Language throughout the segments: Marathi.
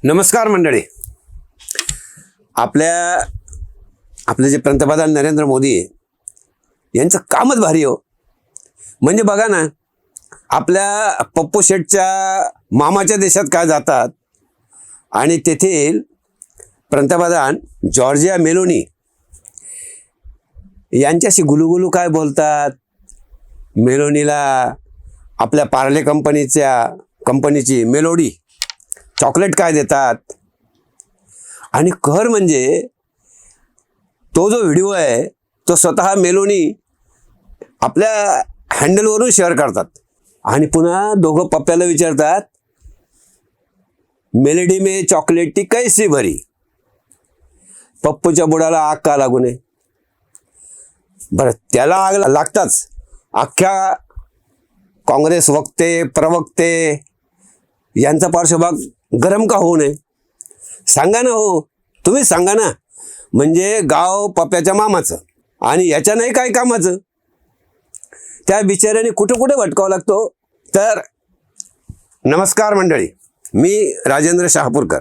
नमस्कार मंडळी. आपले जे पंतप्रधान नरेंद्र मोदी यांचं कामच भारी हो. म्हणजे बघा ना, आपल्या पप्पू शेठच्या मामाच्या देशात काय जातात आणि तेथील पंतप्रधान जॉर्जिया मेलोनी यांच्याशी गुलुगुलू काय बोलतात. मेलोनीला आपल्या पार्ले कंपनीची मेलोडी चॉकलेट काय देतात. आणि कहर म्हणजे तो जो व्हिडिओ आहे तो स्वतः मेलोनी आपल्या हँडलवरून शेअर करतात आणि पुन्हा दोघं पप्प्याला विचारतात, मेलोडी में चॉकलेट कैसी भरी. पप्पूच्या बुडाला आग का लागू नये. बरं, त्याला आग लागताच अख्ख्या काँग्रेस वक्ते प्रवक्ते यांचा पार्श्वभाग गरम का होऊ नये. सांगा ना हो, तुम्हीच सांगा ना. म्हणजे गाव पप्प्याच्या मामाचं आणि याच्या नाही काय कामाचं. त्या बिचाऱ्याने कुठं कुठे भटकावं लागतो. तर नमस्कार मंडळी, मी राजेंद्र शहापूरकर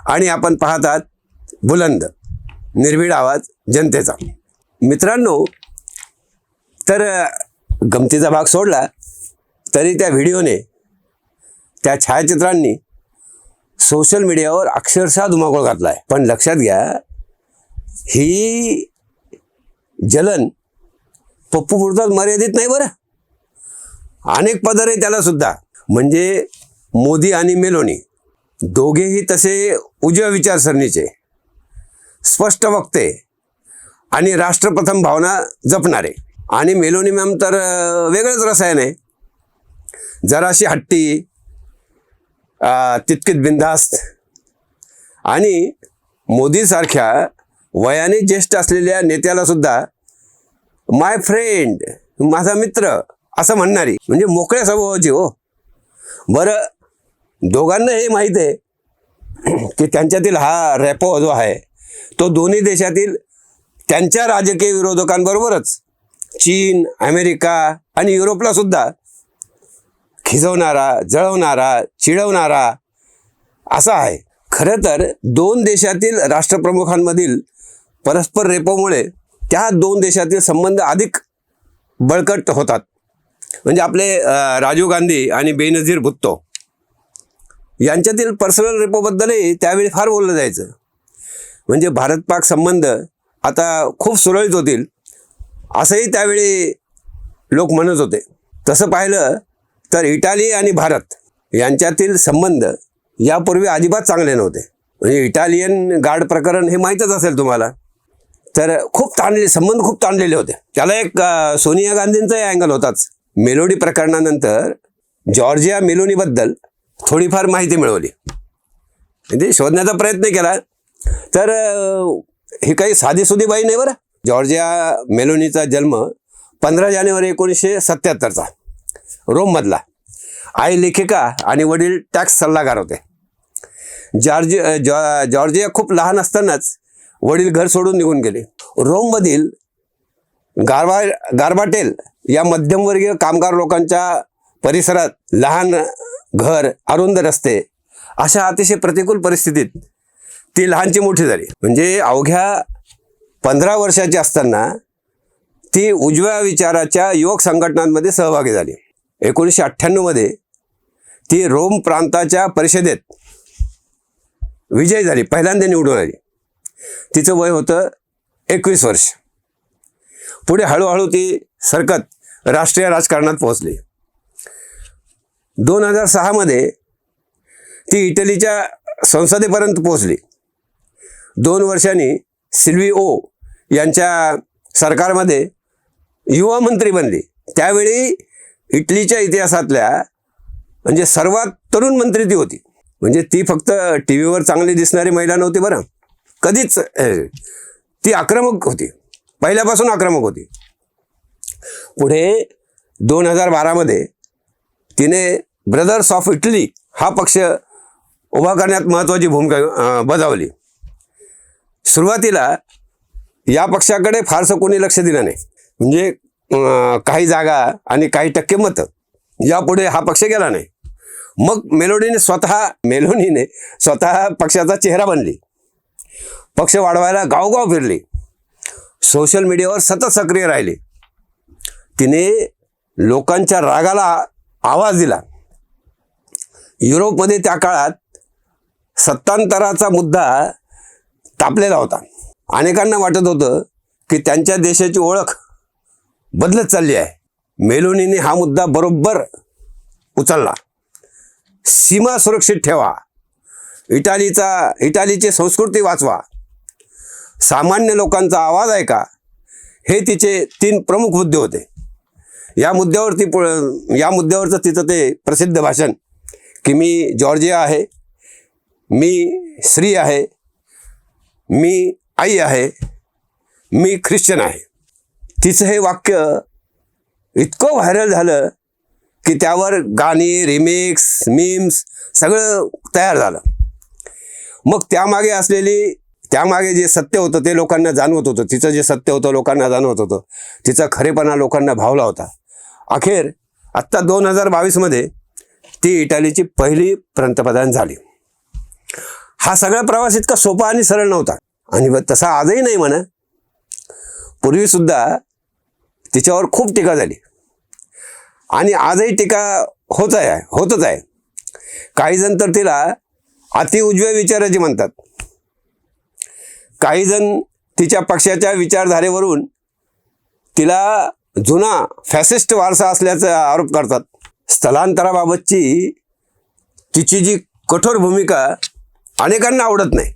आणि आपण पाहत आहात बुलंद निर्भीड आवाज जनतेचा. मित्रांनो, तर गमतीचा भाग सोडला तरी त्या व्हिडिओने, त्या छायाचित्रांनी सोशल मीडियावर अक्षरशः धुमाकूळ घातला आहे. पण लक्षात घ्या, ही जलन पप्पू पुरताच मर्यादित नाही बरं. अनेक पदर आहे त्याला सुद्धा. म्हणजे मोदी आणि मेलोनी दोघेही तसे उजव्या विचारसरणीचे, स्पष्ट वक्ते आणि राष्ट्रप्रथम भावना जपणारे. आणि मेलोनी मॅम तर वेगळंच रसायन आहे. जराशी हट्टी, तितकीच बिनधास्त. आणि मोदीसारख्या वयाने ज्येष्ठ असलेल्या नेत्याला सुद्धा माय फ्रेंड, माझा मित्र असं म्हणणारी, म्हणजे मोकळ्या स्वभावाची हो. बरं, दोघांना हे माहीत आहे की त्यांच्यातील हा रॅपो जो आहे तो दोन्ही देशातील त्यांच्या राजकीय विरोधकांबरोबरच चीन, अमेरिका आणि युरोपला सुद्धा खिजवणारा, जळवणारा, चिडवणारा असा आहे. खरं तर दोन देशातील राष्ट्रप्रमुखांमधील परस्पर रेपोमुळे त्या दोन देशातील संबंध अधिक बळकट होतात. म्हणजे आपले राजीव गांधी आणि बेनझीर भुट्टो यांच्यातील पर्सनल रेपोबद्दलही त्यावेळी फार बोललं जायचं. म्हणजे भारत पाक संबंध आता खूप सुरळीत होतील असंही त्यावेळी लोक म्हणत होते. तसं पाहिलं तर इटाली आणि भारत यांच्यातील संबंध यापूर्वी अजिबात चांगले नव्हते. म्हणजे इटालियन गार्ड प्रकरण हे माहीतच असेल तुम्हाला. तर संबंध खूप ताणलेले होते. त्याला एक सोनिया गांधींचाही अँगल होताच. मेलोडी प्रकरणानंतर जॉर्जिया मेलोनीबद्दल थोडीफार माहिती मिळवली, म्हणजे शोधण्याचा प्रयत्न केला. तर ही काही साधीसुधी बाई नाही बरं. जॉर्जिया मेलोनीचा जन्म 15 जानेवारी 1977चा रोममधला. आई लेखिका आणि वडील टॅक्स सल्लागार होते. जॉर्जिया खूप लहान असतानाच वडील घर सोडून निघून गेले. रोममधील गारबाटेल या मध्यमवर्गीय कामगार लोकांच्या परिसरात लहान घर, अरुंद रस्ते अशा अतिशय प्रतिकूल परिस्थितीत ती लहानची मोठी झाली. म्हणजे अवघ्या 15 वर्षाची असताना ती उजव्या विचाराच्या युवक संघटनांमध्ये सहभागी झाली. 1998 मध्ये ती रोम प्रांताच्या परिषदेत विजयी झाली, पहिल्यांदा निवडून आली. तिचं वय होतं 21 वर्ष. पुढे हळूहळू ती सरकत राष्ट्रीय राजकारणात पोहोचली. 2006 मध्ये ती इटलीच्या संसदेपर्यंत पोहोचली. 2 वर्षांनी सिल्विओ यांच्या सरकारमध्ये युवा मंत्री बनली. त्यावेळी इटलीच्या इतिहासातल्या म्हणजे सर्वात तरुण मंत्री ती होती. म्हणजे ती फक्त टी व्हीवर चांगली दिसणारी महिला नव्हती बरं, कधीच. ती आक्रमक होती, पहिल्यापासून आक्रमक होती. पुढे 2012 मध्ये तिने ब्रदर्स ऑफ इटली हा पक्ष उभा करण्यात महत्त्वाची भूमिका बजावली. सुरुवातीला या पक्षाकडे फारसं कोणी लक्ष दिलं नाही. म्हणजे काही जागा आणि काही टक्के मतं यापुढे हा पक्ष गेला नाही. मग मेलोनीने स्वतः पक्षाचा चेहरा बनली, पक्ष वाढवायला गावगाव फिरली, सोशल मीडियावर सतत सक्रिय राहिली, तिने लोकांच्या रागाला आवाज दिला. युरोपमध्ये त्या काळात सत्तांतराचा मुद्दा तापलेला होता. अनेकांना वाटत होतं की त्यांच्या देशाची ओळख बदलत चालली आहे. मेलोनीने हा मुद्दा बरोबर उचलला. सीमा सुरक्षित ठेवा, इटालीची संस्कृती वाचवा, सामान्य लोकांचा आवाज ऐका, हे तिचे 3 प्रमुख मुद्दे होते. या मुद्द्यावरचं तिचं ते प्रसिद्ध भाषण की मी जॉर्जिया आहे, मी स्त्री आहे, मी आई आहे, मी ख्रिश्चन आहे. तिचं हे वाक्य इतकं व्हायरल झालं की त्यावर गाणी, रिमिक्स, मीम्स सगळं तयार झालं. मग त्यामागे जे सत्य होतं ते लोकांना जाणवत होतं. तिचं जे सत्य होतं लोकांना जाणवत होतं. तिचा खरेपणा लोकांना भावला होता. अखेर आत्ता 2022मध्ये ती इटालीची पहिली पंतप्रधान झाली. हा सगळा प्रवास इतका सोपा आणि सरळ नव्हता, आणि तसा आजही नाही म्हणा. पूर्वीसुद्धा तिच्यावर खूप टीका झाली आणि आजही टीका होतच आहे. काही जण तर तिला अतिउजव्या विचाराची म्हणतात. काही जण तिच्या पक्षाच्या विचारधारेवरून तिला जुना फॅसिस्ट वारसा असल्याचा आरोप करतात. स्थलांतराबाबतची तिची जी कठोर भूमिका अनेकांना आवडत नाही.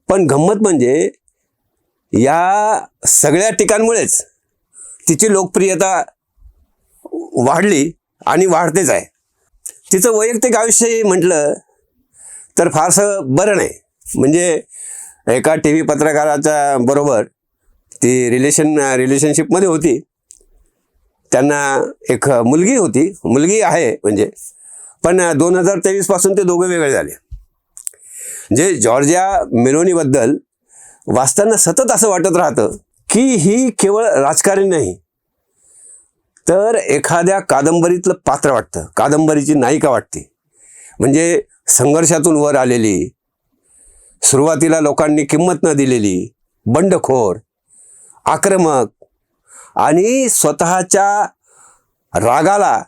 पण गंमत म्हणजे या सगळ्या टीकांमुळेच तिची लोकप्रियता वाढली आणि वाढतेच आहे. तिचं वैयक्तिक आयुष्यही म्हटलं तर फारसं बरं नाही. म्हणजे एका TV पत्रकाराच्या बरोबर ती रिलेशनशिपमध्ये होती. त्यांना एक मुलगी आहे म्हणजे. पण 2023 पासून ते दोघे वेगळे झाले. जे जॉर्जिया मेलोनीबद्दल वाचताना सतत असं वाटत राहतं की ही केवळ राजकारणी नाही, तर एखाद्या कादंबरीतलं पात्र वाटतं, कादंबरीची नायिका वाटते. म्हणजे संघर्षातून वर आलेली, सुरुवातीला लोकांनी किंमत न दिलेली, बंडखोर, आक्रमक आणि स्वतःच्या रागाला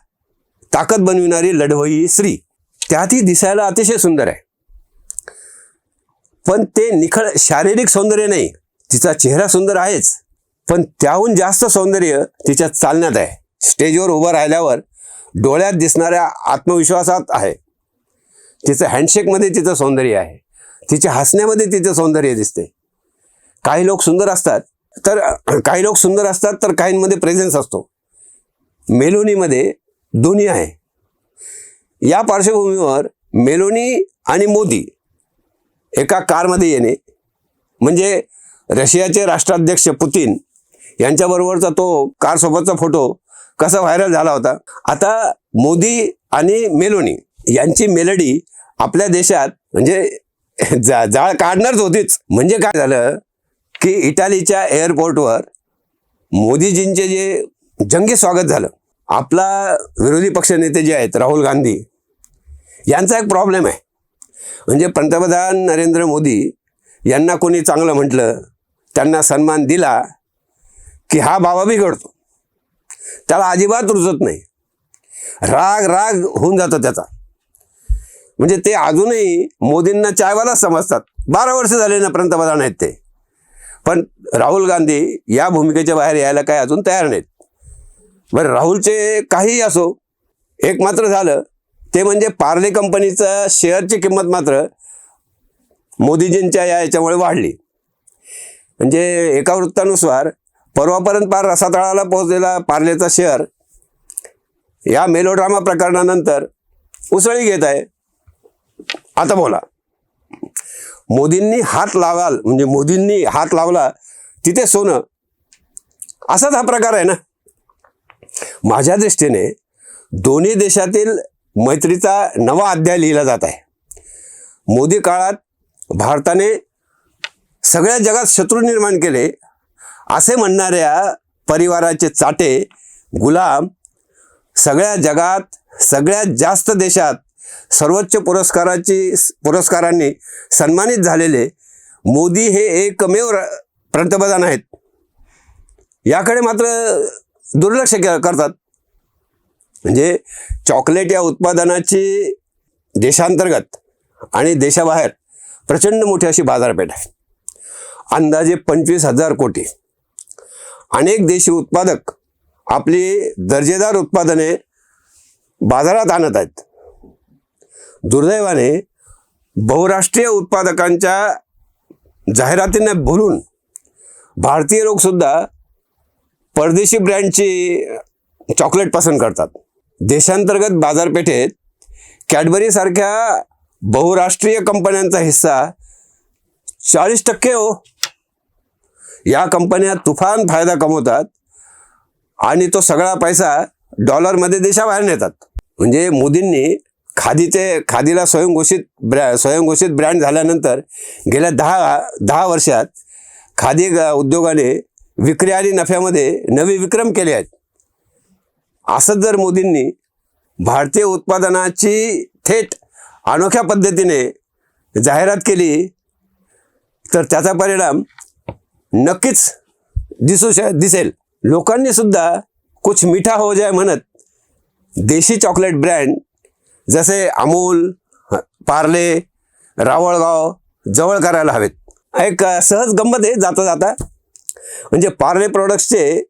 ताकद बनविणारी लढवई स्त्री. त्यातही दिसायला अतिशय सुंदर आहे. पण ते निखळ शारीरिक सौंदर्य नाही. तिचा चेहरा सुंदर आहेच, पण त्याहून जास्त सौंदर्य तिच्या चालण्यात आहे. स्टेजवर उभं राहिल्यावर डोळ्यात दिसणाऱ्या आत्मविश्वासात आहे. तिचं हँडशेकमध्ये तिचं सौंदर्य आहे. तिच्या हसण्यामध्ये तिचं सौंदर्य दिसते. काही लोक सुंदर असतात तर काहींमध्ये प्रेझेन्स असतो. मेलोनीमध्ये दोन्ही आहे. या पार्श्वभूमीवर मेलोनी आणि मोदी एका कारमध्ये येणे म्हणजे रशियाचे राष्ट्राध्यक्ष पुतीन यांच्याबरोबरचा तो कारसोबतचा फोटो कसा व्हायरल झाला होता. आता मोदी आणि मेलोनी यांची मेलडी आपल्या देशात म्हणजे जाळ काढणारच होतीच. म्हणजे काय झालं की इटालीच्या एअरपोर्टवर मोदीजींचे जे जंगी स्वागत झालं. आपला विरोधी पक्षनेते जे आहेत राहुल गांधी यांचा एक प्रॉब्लेम आहे. म्हणजे पंतप्रधान नरेंद्र मोदी यांना कोणी चांगलं म्हटलं, त्यांना सन्मान दिला की हा बाबा बिघडतो. त्याला अजिबात रुचत नाही. राग होऊन जातो त्याचा. म्हणजे ते अजूनही मोदींना चायवालाच समजतात. 12 वर्ष झाले ना पंतप्रधान आहेत ते. पण राहुल गांधी या भूमिकेच्या बाहेर यायला काही अजून तयार नाहीत. बरं, राहुलचे काहीही असो, एक मात्र झालं ते म्हणजे पार्ले कंपनीचा शेअरची किंमत मात्र मोदीजींच्या याच्यामुळे वाढली. म्हणजे एका वृत्तानुसार परवापर्यंत पार रसातळाला पोहोचलेला पार्लेचा शेअर या मेलोड्रामा प्रकरणानंतर उसळी घेत आहे. आता बोला, मोदींनी हात लावला तिथे सोनं, असाच हा प्रकार आहे ना. माझ्या दृष्टीने दोन्ही देशातील मैत्रीचा नवा अध्याय लिहिला जात आहे. मोदी काळात भारताने सगळ्या जगात शत्रू निर्माण केले असे म्हणणाऱ्या परिवाराचे चाटे, गुलाम सगळ्या जगात सगळ्यात जास्त देशात सर्वोच्च पुरस्कारांनी सन्मानित झालेले मोदी हे एकमेव पंतप्रधान आहेत. याकडे मात्र दुर्लक्ष करतात. म्हणजे चॉकलेट या उत्पादनाची देशांतर्गत आणि देशाबाहेर प्रचंड मोठी अशी बाजारपेठ आहे. अंदाजे 25,000 कोटी. अनेक देशी उत्पादक आपली दर्जेदार उत्पादने बाजारात आणत आहेत. दुर्दैवाने बहुराष्ट्रीय उत्पादकांच्या जाहिरातींना भुलून भारतीय लोकसुद्धा परदेशी ब्रँडची चॉकलेट पसंत करतात. देशांतर्गत बाजारपेठेत कॅडबरीसारख्या बहुराष्ट्रीय कंपन्यांचा हिस्सा 40% हो. या कंपन्या तुफान फायदा कमवतात आणि तो सगळा पैसा डॉलरमध्ये देशाबाहेर नेतात. म्हणजे मोदींनी खादीला स्वयंघोषित ब्रँड झाल्यानंतर गेल्या 10 वर्षात खादी उद्योगाने विक्री आणि नफ्यामध्ये नवे विक्रम केले आहेत. असंच जर मोदींनी भारतीय उत्पादनाची थेट अनोख्या पद्धतीने जाहिरात केली तर त्याचा परिणाम नक्कीच दिसेल. लोकांनी सुद्धा कुछ मीठा हो जाए म्हणत देशी चॉकलेट ब्रँड जसे अमूल, पार्ले, रावळगाव जवळ करायला हवेत. एक सहज गंमत आहे जाता जाता. म्हणजे पार्ले प्रोडक्ट्सचे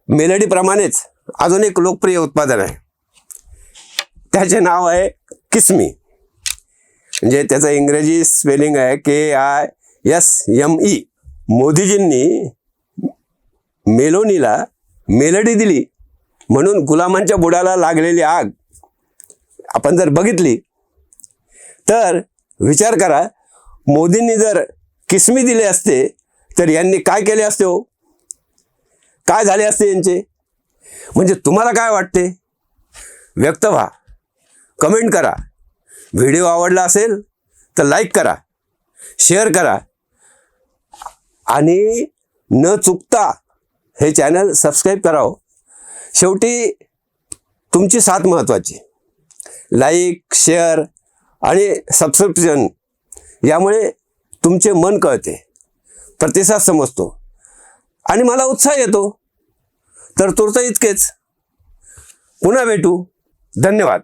मेलडीप्रमाणेच अजून एक लोकप्रिय उत्पादन आहे. त्याचे नाव आहे किस्मी. म्हणजे त्याचं इंग्रजी स्पेलिंग आहे KISME. मोदीजींनी मेलोनीला मेलडी दिली म्हणून गुलामांच्या बुडाला लागलेली आग आपण जर बघितली तर विचार करा, मोदींनी जर किस्मी दिले असते तर यांनी काय केले असते हो? काय झाले असते यांचे? म्हणजे तुम्हाला काय वाटते? व्यक्त व्हा, कमेंट करा. व्हिडिओ आवडला असेल तर लाईक करा, शेअर करा आणि न चुकता हे चॅनल सबस्क्राईब करावं. शेवटी तुमची साथ महत्त्वाची. लाईक, शेअर आणि सबस्क्रिप्शन यामुळे तुमचे मन कळते, प्रतिसाद समजतो आणि मला उत्साह येतो. तर तुर्त इतकेच. पुन्हा भेटू. धन्यवाद.